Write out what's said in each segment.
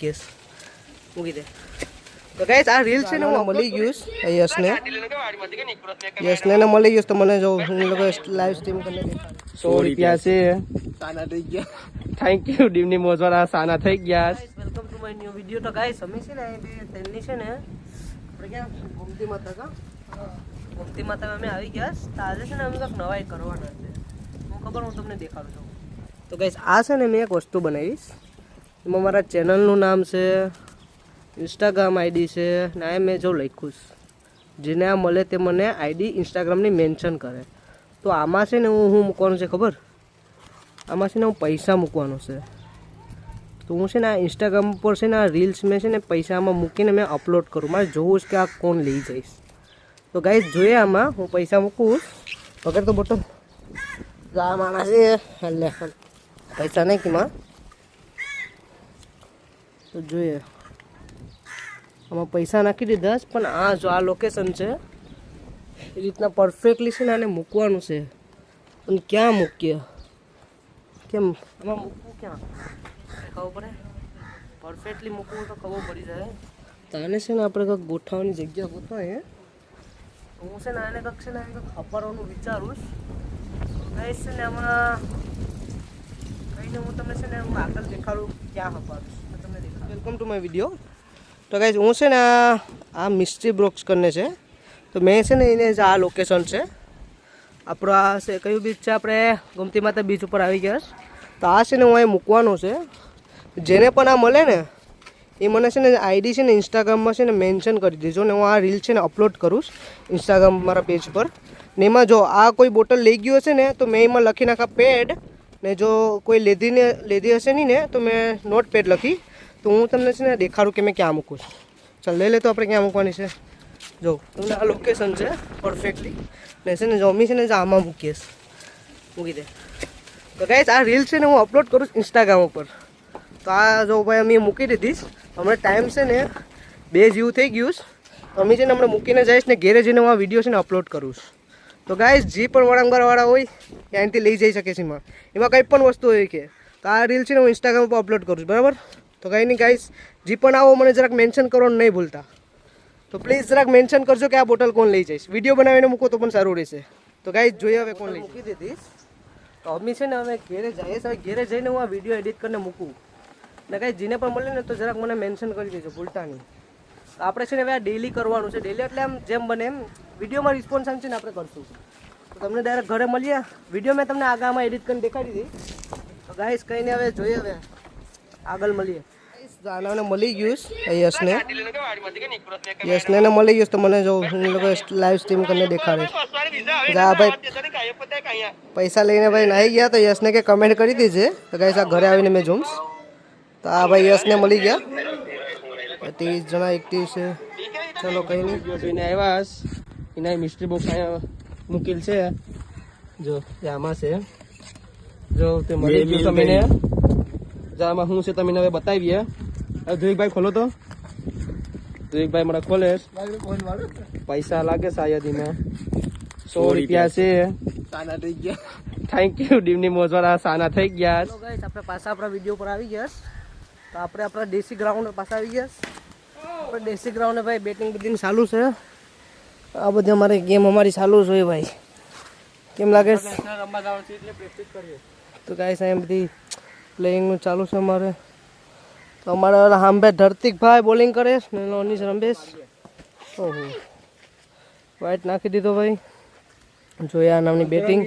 મૂકીશ મૂકી દે તો ગાઈસ આ રીલ છે ને હું મળી ગયું યશને મળી ગયું તો મને જો હું લોકો લાઈવ સ્ટ્રીમ કરીને દેખાડું 100 રૂપિયા છે સાના થઈ ગયા થેન્ક યુ ડીમની મોજવાળા સાના થઈ ગયા welcome to my new video તો ગાઈસ અમે છે ને તેની છે ને આપણે ક્યાં ગોમતી માતા અમે આવી ગયા તો આજે છે ને અમે કંઈક નવાઈ કરવાના છે હું ખબર હું તમને દેખાડું છું તો ગાઈસ આ છે ને મેં એક વસ્તુ બનાવીશ એમાં મારા ચેનલનું નામ છે ઇન્સ્ટાગ્રામ આઈડી છે ને આ મેં જો લખ્યું જેને આ મળે તે મને આઈડી ઇન્સ્ટાગ્રામની મેન્શન કરે તો આમાં છે ને હું મૂકવાનું છે ખબર આમાં છે ને હું પૈસા મૂકવાનો છે તો હું છે ને આ ઇન્સ્ટાગ્રામ પર છે ને આ રીલ્સ મેં છે ને પૈસા આમાં મૂકીને મેં અપલોડ કરું મારે જોવું છે કે આ કોણ લઈ જઈશ તો ગાઈસ જોઈએ આમાં હું પૈસા મૂકું વગર તો બોટલ આ માણસ છે લે પૈસા નહીં કીમાં તો જોઈએ આમાં પૈસા નાખી દીધા પણ આ જો આ લોકેશન છે એ રીતના પરફેક્ટલી છે ને આને મૂકવાનું છે પણ ક્યાં મૂકીએ કેમ આમાં મૂકવું ક્યાં ખબર પડે પરફેક્ટલી મૂકવું તો ખબર પડી જાય તો આને છે ને આપણે કંઈક ગોઠવવાની જગ્યા ગોઠવાય હું છે ને આને કંઈક છે ને કંઈક ખપાડવાનું વિચારું ગાઈસ છે ને આમાં કહીને હું તમને છે ને હું આગળ દેખાડું ક્યાં ખપાડું તમને દેખાડું વેલકમ ટુ માય વિડીયો તો ગાઈસ હું છે ને આ મિસ્ટ્રી બોક્સ કરીને છે તો મેં છે ને એને આ લોકેશન છે આપણો આ છે કયું બીચ છે આપણે ગોમતી માતા બીચ ઉપર આવી ગયા તો આ છે ને હું અહીં મૂકવાનું છે જેને પણ આ મળે ને એ મને છે ને આઈડી છે ને ઇન્સ્ટાગ્રામમાં છે ને મેન્શન કરી દેજો ને હું આ રીલ છે ને અપલોડ કરું ઇન્સ્ટાગ્રામ મારા પેજ પર ને એમાં જો આ કોઈ બોટલ લઈ ગયું હશે ને તો મેં એમાં લખી નાખા પેડ ને જો કોઈ લીધી હશે નહીં ને તો મેં નોટ પેડ લખી તો હું તમને છે ને દેખાડું કે મેં ક્યાં મૂકું છું ચાલ લઈ લે તો આપણે ક્યાં મૂકવાની છે જો તમને આ લોકેશન છે પરફેક્ટલી ને છે ને જો અમી છે ને આમાં મૂકીશ મૂકી દે તો ગાઈસ આ રીલ છે ને હું અપલોડ કરું ઇન્સ્ટાગ્રામ ઉપર તો આ જો ભાઈ અમે મૂકી દીધીશ હમણાં ટાઈમ છે ને 2 જેવું થઈ ગયું અમે છે ને હમણાં મૂકીને જઈશ ને ઘેરે જઈને હું આ વિડીયો છે ને અપલોડ કરું તો ગાઈસ જે પણ વળાંગવાળા હોય ત્યાંથી લઈ જઈ શકે છે એમાં કંઈ પણ વસ્તુ હોય કે તો આ રીલ છે ને હું ઇન્સ્ટાગ્રામ પર અપલોડ કરું છું બરાબર તો કંઈ નહીં ગાઈસ જે પણ આવો મને જરાક મેન્શન કરવાનું નહીં ભૂલતા તો પ્લીઝ જરાક મેન્શન કરજો કે આ બોટલ કોણ લઈ જઈશ વિડીયો બનાવીને મૂકો તો પણ સારું રહેશે તો ગાઈસ જોઈએ હવે કોણ લઈ મૂકી દીધીશ તો અમે છે ને હવે ઘેરે જઈએ હવે ઘેરે જઈને હું આ વિડીયો એડિટ કરીને મૂકું ને ગાઈસ જેને પણ મળે ને તો જરાક મને મેન્શન કરી દેજો ભૂલતા નહીં તો આપણે છે ને હવે આ ડેલી કરવાનું છે ડેલી એટલે આમ જેમ બને એમ વિડીયોમાં રિસ્પોન્સ આમ છે ને આપણે કરશું તો તમને ડાયરેક્ટ ઘરે મળીએ વિડીયો મેં તમને આગામાં એડિટ કરીને દેખાડી દી તો ગાઈસ કંઈ નહીં હવે જોઈએ હવે આગળ મળીએ જાનવને મળી ગયું યશને મળી ગયું તો મને જો હું લોકો લાઈવ સ્ટ્રીમ કરીને દેખાડે જા ભાઈ પૈસા લઈને ભાઈ નાહી ગયા તો યશને કે કમેન્ટ કરી દીજે તો ગાઈસ આ ઘરે આવીને મેં જોમ્સ તો આ ભાઈ યશને મળી ગયા 30 જણા એક્ટિવ છે ચલો કંઈ નહીં જોઈને આવ્યા એના મિસ્ટ્રી બોક્સ અહીંયા મૂકેલ છે જો આમાં છે જો તે મળી ગયું તમને આમાં શું છે તમને હવે બતાવીએ ધ્રુવિકભાઈ ખોલો તો ધ્રુવિકભાઈ મારા ખોલે પૈસા લાગે શાયદ એમાં 100 રૂપિયા છે સાના થઈ ગયા થેન્ક યુ ડીમની મોજવાળા સાના થઈ ગયા આપણે પાછા આપણા વિડીયો પર આવી ગયા તો આપણે આપણા દેશી ગ્રાઉન્ડ પાછા આવી ગયા આપણે દેશી ગ્રાઉન્ડ ભાઈ બેટિંગ ચાલુ છે આ બધી અમારી ગેમ અમારી ચાલુ છે ભાઈ કેમ લાગે તો ગાઈસ અહીંયા બધી પ્લેઇંગનું ચાલુ છે અમારે તો અમારે હાંભે ધરતીકભાઈ બોલિંગ કરે ને અનીશ રમેશ ઓહો વાઇટ નાખી દીધો ભાઈ જોયા નામની બેટિંગ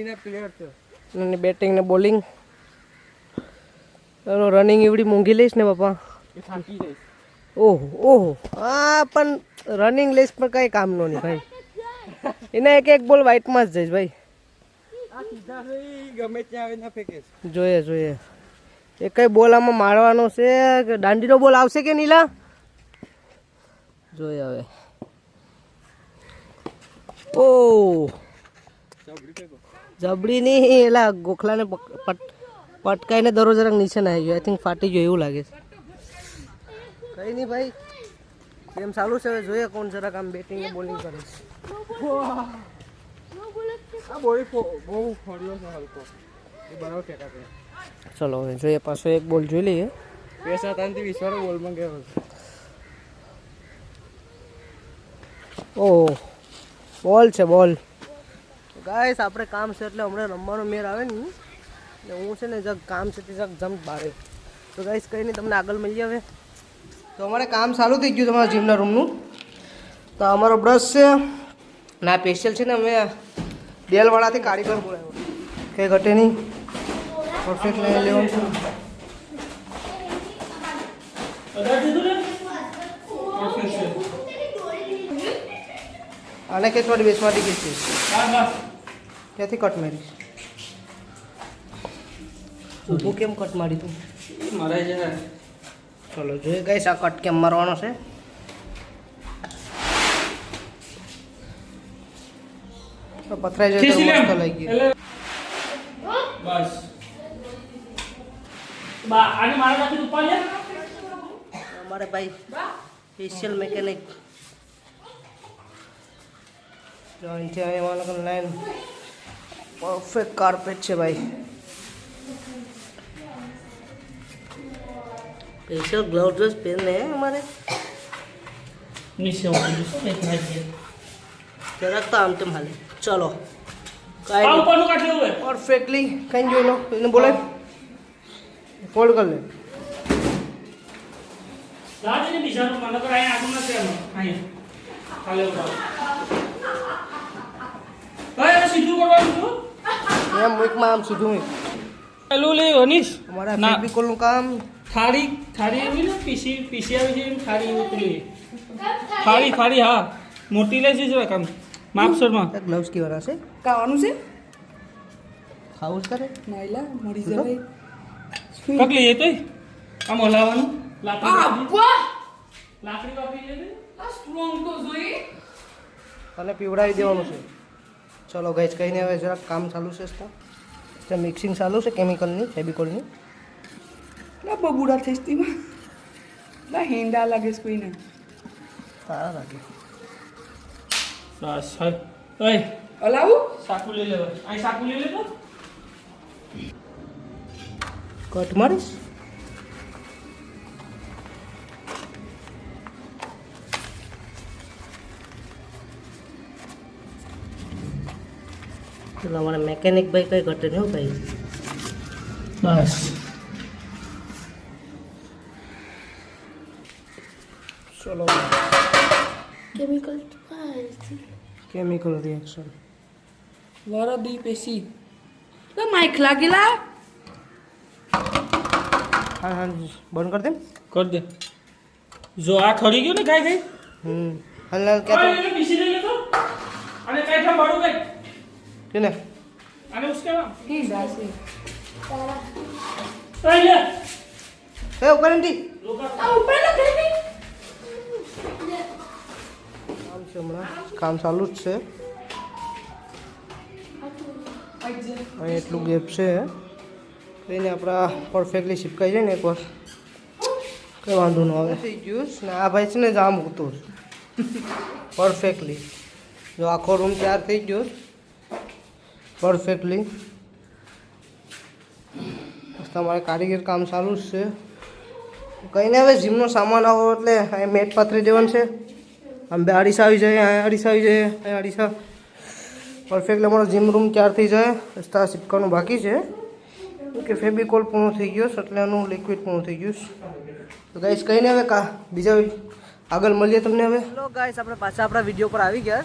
ને બોલિંગ રનિંગ એવડી મોંઘી લઈશ ને બાપા ઓહો હા પણ રનિંગ લઈશ પણ કંઈ કામનો નહીં ભાઈ એને એક બોલ વાઇટમાં જ જઈશ ભાઈ જોઈએ એ કઈ બોલ આમાં મારવાનો છે કે દાંડીનો બોલ આવશે કે નીલા જોઈએ હવે ઓ જબડી નહીં એલા ગોખલાને પટકાઈને દરો જરાક નીચે ના આવી ગયો આઈ થિંક ફાટી ગયો એવું લાગે છે કઈ નહીં ભાઈ ગેમ ચાલુ છે જોઈએ કોણ જરાક આમ બેટિંગ ને બોલિંગ કરે ચલો હવે જોઈએ પાછો એક બોલ જોઈ લઈએ પૈસા તાનથી વિશ્વાસ બોલ માં ગયો ઓહ બોલ છે બોલ. ગાઈસ આપણે કામ છે એટલે હમણાં રમવાનો મેર આવે ને એટલે હું છે ને જગ કામ છે તે જગ જમ્પ બારે. તો ગાઈસ કંઈ નહીં, તમને આગળ મળી આવે. તો અમારે કામ ચાલુ થઈ ગયું તમારા જીમના રૂમનું. તો અમારો બ્રશ છે ના સ્પેશિયલ છે ને અમે ડેલવાળાથી કારીગર બોલાવ્યો, કંઈ ઘટે નહીં, પરફેક્ટ લઈ લેવાનું છે. આને કે થોડી બેસવાથી કે છે ત્યાંથી કટ મારીશ. ઊભું કેમ કટ મારી તું? મારે છે ચલો જોઈએ ગાઈસ આ કટ કેમ મારવાનો છે. તો પથરાઈ જાય તો મસ્ત લઈ ગયો. બસ બા આને મારા નાખી ઉપર લે. અમારે ભાઈ સ્પેશિયલ મેકેનિક જોઈન્ટ છે અહીંયા લાઈન પરફેક્ટ કાર્પેટ છે ભાઈ. સ્પેશિયલ ગ્લવ ડ્રેસ પહેરને અમારે નીચે ઉતરી શું દેખાય છે જરાક તો આમ તેમ હાલે. ચલો આ કાંઈ ઉપરનું કાઢી લેવું પરફેક્ટલી કઈ જોઈ લો એને બોલે ફોલ્ડ કરી લે. દાદી ને બીજાનું મને તો અહીંયા આગળ નથી અહીંયા ખાલે ઉભા ભાઈ સીધું કરવાનું છું એમ મુકમાં આમ સીધું મૂક. પેલું લે અનીશ અમારા ના. ફેબ્રિકોલનું કામ થાળી એવી ને પીસી આવી છે એમ થાળી એવી પેલી થાળી હા મોટી લે છે જરા કામ માપસરમાં ગ્લવ્સ કેવાના છે ખાવાનું છે ખાવું જ કરે નાઈલા મળી જવાય કકલી એ તોય આમ હલાવવાનું લાકડી વાહ વાપરી લે ને આ સ્ટ્રોંગ તો જોઈ અને પીવડાવી દેવાનું છે. ચલો ગાઈસ કંઈ નહીં, હવે જરાક કામ ચાલુ છે. મિક્સિંગ ચાલુ છે કેમિકલની ફેબ્રિકોલની. ના બબુડા થઈશ તીમાં ના હેંડા લાગે છે કોઈને સારા લાગે. બસ હવે ઓય હલાવું સાકુ લઈ લેવા અહીં સાકુ લઈ લે તો કટ મારીશ. ચલો અમારે મેકેનિક ભાઈ કઈ ઘટે નહીં હો ભાઈ. બસ ચલો કેમિકલ રિએક્શન વરદી પેશી તો માઈક લાગેલા હા હા બંધ કરી દે. કર દે જો આ ખરી ગયું ને કાઈ કઈ હાલ હાલ ક્યાં ઓય એને પીસી લઈ લે તો અને કાઈ થા મારું કઈ તો ને અને ઉસકે નામ હેંડા છે ઓય લે એ ઉપર એમથી આ ઉપર ના બેબી કામ છે હમણાં કામ ચાલુ જ છે. અહીં એટલું ગેપ છે કઈને આપણા પરફેક્ટલી ચીપકાઈ જાય ને એકવાર કંઈ વાંધો ન આવે. થઈ ગયું ને આ ભાઈ છે ને જામ મૂકતું પરફેક્ટલી. જો આખો રૂમ તૈયાર થઈ ગયો પરફેક્ટલી. તમારે કારીગર કામ ચાલુ જ છે. કંઈ નહીં, હવે જીમનો સામાન આવો એટલે અહીં મેટ પાથરી દેવાનું છે. આમ બે અડીસા આવી જાય, અહીંયા અડીસા આવી જાય, અહીંયા અડીસા. પરફેક્ટલી અમારો જીમ રૂમ તૈયાર થઈ જાય. રસ્તા ચીપકાનું બાકી છે કે ફેબ્રિકોલ પૂર્ણ થઈ ગયો એટલે એનું લિક્વિડ પૂર્ણ થઈ ગયું. તો ગાઈસ કંઈ નહીં, હવે બીજા આગળ મળીએ તમને. હવે હેલો ગાઈસ, આપણે પાછા આપણા વિડીયો પર આવી ગયા.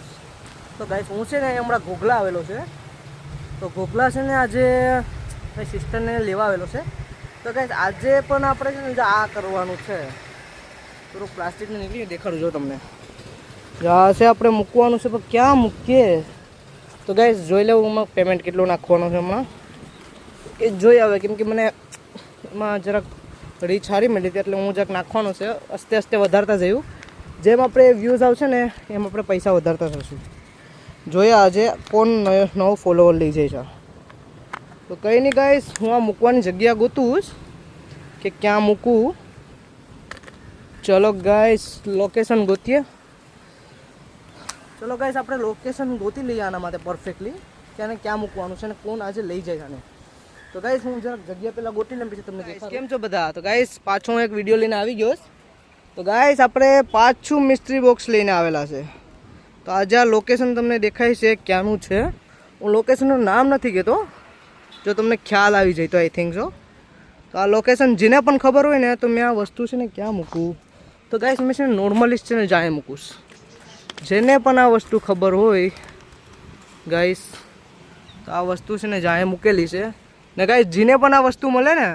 તો ગાઈસ હું છે ને હમણાં ઘોઘલા આવેલો છે. તો ઘોઘલા છે ને આજે મારી સિસ્ટરને લેવા આવેલો છે. તો ગાઈસ આજે પણ આપણે છે ને જો આ કરવાનું છે, થોડુંક પ્લાસ્ટિકને નીકળી દેખાડું જો તમને. આ છે આપણે મૂકવાનું છે, પણ ક્યાં મૂકીએ? તો ગાઈસ જોઈ લેવું એમાં પેમેન્ટ કેટલું નાખવાનું છે હમણાં એ જોઈ આવે, કેમ કે મને એમાં જરાક રીચ સારી મળી હતી એટલે હું જરાક નાખવાનું છે. આસ્તે આસ્તે વધારતા જયું, જેમ આપણે વ્યૂઝ આવશે ને એમ આપણે પૈસા વધારતા થશું. જોઈએ આજે કોણ નવો ફોલોવર લઈ જાય છે. તો કંઈ નહીં ગાઈસ, હું આ મૂકવાની જગ્યા ગોતું જ કે ક્યાં મૂકવું. ચલો ગાઈસ લોકેશન ગોતીએ. ચલો ગાઈસ આપણે લોકેશન ગોતી લઈએ આના માટે પરફેક્ટલી, કે આને ક્યાં મૂકવાનું છે અને કોણ આજે લઈ જાય આને. તો ગાઈસ હું જરાક જગ્યા પેલા ગોતી લઉં પછી તમને દેખાડું. કેમ છો બધા? તો ગાઈસ પાછો હું એક વિડીયો લઈને આવી ગયો છું. તો ગાઈસ આપણે પાછું મિસ્ટ્રી બોક્સ લઈને આવેલા છે. તો આજે આ લોકેશન તમને દેખાય છે ક્યાંનું છે. હું લોકેશનનું નામ નથી કહેતો, જો તમને ખ્યાલ આવી જાય તો આઈ થિંક સો. તો આ લોકેશન જેને પણ ખબર હોય ને તો મેં આ વસ્તુ છે ને ક્યાં મૂકું. તો ગાઈસ મેં છે ને નોર્મલિસ્ટ છે ને જાય મૂકું. જેને પણ આ વસ્તુ ખબર હોય ગાઈસ તો આ વસ્તુ છે ને જાય મૂકેલી છે. ને ગાઈસ જેને પણ આ વસ્તુ મળે ને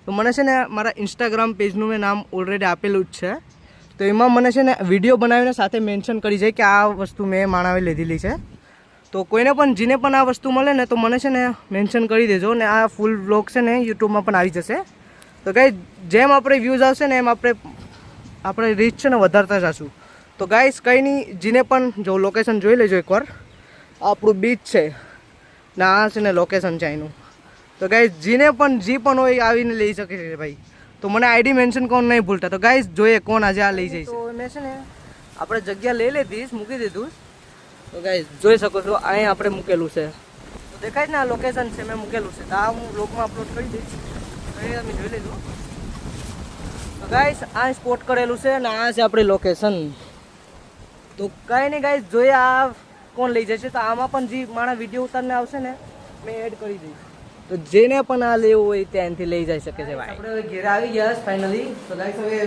તો મને છે ને મારા ઇન્સ્ટાગ્રામ પેજનું મેં નામ ઓલરેડી આપેલું જ છે. તો એમાં મને છે ને વિડીયો બનાવીને સાથે મેન્શન કરી જાય કે આ વસ્તુ મેં માણાવે લીધેલી છે. તો કોઈને પણ જેને પણ આ વસ્તુ મળે ને તો મને છે ને મેન્શન કરી દેજો. ને આ ફૂલ વ્લોગ છે ને યુટ્યુબમાં પણ આવી જશે. તો ગાઈસ જેમ આપણે વ્યૂઝ આવશે ને એમ આપણે રીચ છે ને વધારતા જશું. તો ગાઈસ કંઈ નહીં, જેને પણ જો લોકેશન જોઈ લેજો એકવાર. આપણું બીચ છે ને આ છે ને લોકેશન છે એનું. તો ગાઈસ જેને પણ જે પણ હોય આવીને લઈ શકે છે ભાઈ. તો મને આઈડી મેન્શન કોણ નહીં ભૂલતા. તો ગાઈસ જોઈએ કોણ આજે આ લઈ જાય છે. તો મેં છે ને આપણે જગ્યા લઈ લીધી, મૂકી દીધું. તો ગાઈસ જોઈ શકો છો અહીં આપણે મૂકેલું છે. તો દેખાય ને આ લોકેશન છે મેં મૂકેલું છે. તો આ હું બ્લોગમાં અપલોડ કરી દઈશ. અહીં તમે જોઈ લીધું. તો ગાઈસ આ સ્પોટ કરેલું છે અને આ છે આપણી લોકેશન. તો કાંઈ નહીં ગાઈસ જોઈએ આ કોણ લઈ જશે. તો આમાં પણ જે મારા વિડીયો ઉતારને આવશે ને મેં એડ કરી દઈશ. તો જેને પણ આ લેવું હોય ત્યાંથી લઈ જઈ શકે છે ભાઈ. આપણે હવે ઘેર આવી ગયા ફાઇનલી. તો ગાઈસ હવે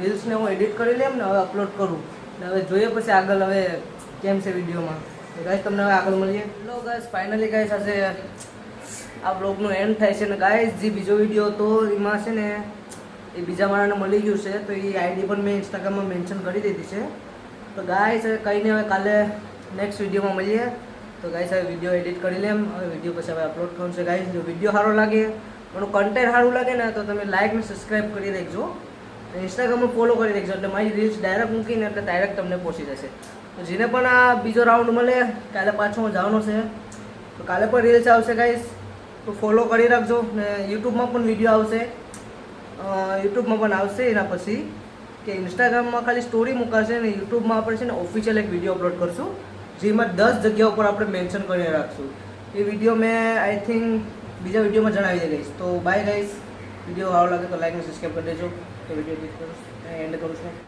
રીલ્સને હું એડિટ કરી લેમ ને હવે અપલોડ કરું ને હવે જોઈએ પછી આગળ હવે કેમ છે વિડીયોમાં. તો ગાઈસ તમને હવે આગળ મળીએ. લો ગાઈસ ફાઇનલી ગાઈસ આજે આ બ્લોગનું એન્ડ થાય છે. ને ગાઈસ જે બીજો વિડીયો હતો એમાં છે ને એ બીજા માણસને મળી ગયું છે. તો એ આઈડી પણ મેં ઇન્સ્ટાગ્રામમાં મેન્શન કરી દીધી છે. તો ગાઈસ હવે કંઈ નહીં, હવે કાલે નેક્સ્ટ વિડીયોમાં મળીએ. તો ગાઈસ હવે વિડીયો એડિટ કરી લેમ. હવે વિડીયો પછી હવે અપલોડ કરવું છે. ગાઈસ જો વિડીયો સારો લાગે, મારું કન્ટેન્ટ સારું લાગે ને તો તમે લાઈક ને સબસ્ક્રાઈબ કરી દેજો. ઇન્સ્ટાગ્રામમાં ફોલો કરી દેજો એટલે મારી રીલ્સ ડાયરેક્ટ મૂકીને એટલે ડાયરેક્ટ તમને પહોંચી જશે. તો જેને પણ આ બીજો રાઉન્ડ મળે કાલે પાછો હું જવાનો છે. તો કાલે પણ રીલ્સ આવશે ગાઈસ, તો ફોલો કરી રાખજો. ને યુટ્યુબમાં પણ વિડીયો આવશે, યુટ્યુબમાં પણ આવશે. એના પછી કે ઇન્સ્ટાગ્રામમાં ખાલી સ્ટોરી મૂકાશે ને યુટ્યુબમાં આપણે છે ને ઓફિશિયલ એક વિડીયો અપલોડ કરશું જેમાં 10 જગ્યા ઉપર આપણે મેન્શન કરીને રાખશું. એ વિડીયો મેં આઈ થિંક બીજા વિડીયોમાં જણાવી દઈશ. તો બાય ગાઈસ, વિડીયો સારો લાગે તો લાઈક અને સબસ્ક્રાઈબ કરી દેજો. તો વિડીયો એન્ડ કરું છું.